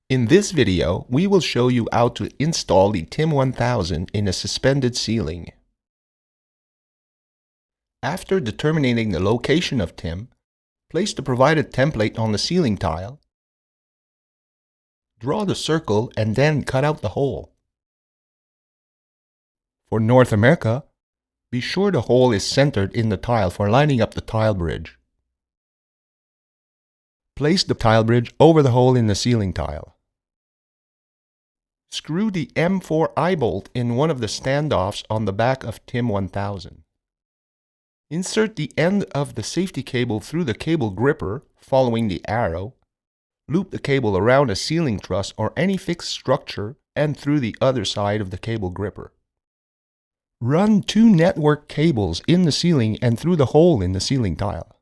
In this video, we will show you how to install the TIM-1000 in a suspended ceiling. After determining the location of TIM, place the provided template on the ceiling tile, draw the circle and then cut out the hole. For North America, be sure the hole is centered in the tile for lining up the tile bridge. Place the tile bridge over the hole in the ceiling tile. Screw the M4 eye bolt in one of the standoffs on the back of TIM-1000. Insert the end of the safety cable through the cable gripper, following the arrow. Loop the cable around a ceiling truss or any fixed structure and through the other side of the cable gripper. Run 2 network cables in the ceiling and through the hole in the ceiling tile.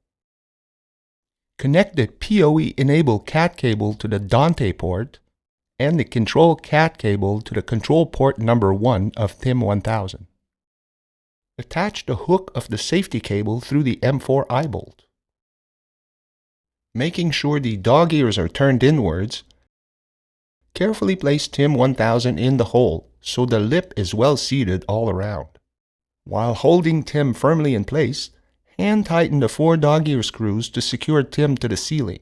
Connect the PoE enable CAT cable to the Dante port and the control CAT cable to the control port number 1 of TIM-1000. Attach the hook of the safety cable through the M4 eye bolt. Making sure the dog ears are turned inwards, carefully place TIM-1000 in the hole so the lip is well seated all around. While holding TIM firmly in place, hand tighten the 4 dog ear screws to secure TIM to the ceiling.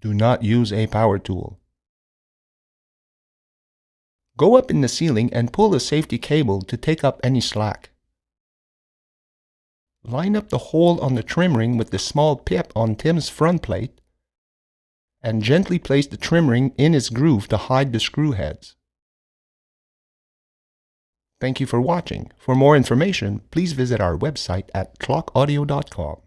Do not use a power tool. Go up in the ceiling and pull the safety cable to take up any slack. Line up the hole on the trim ring with the small pip on TIM's front plate and gently place the trim ring in its groove to hide the screw heads. Thank you for watching. For more information, please visit our website at clockaudio.com.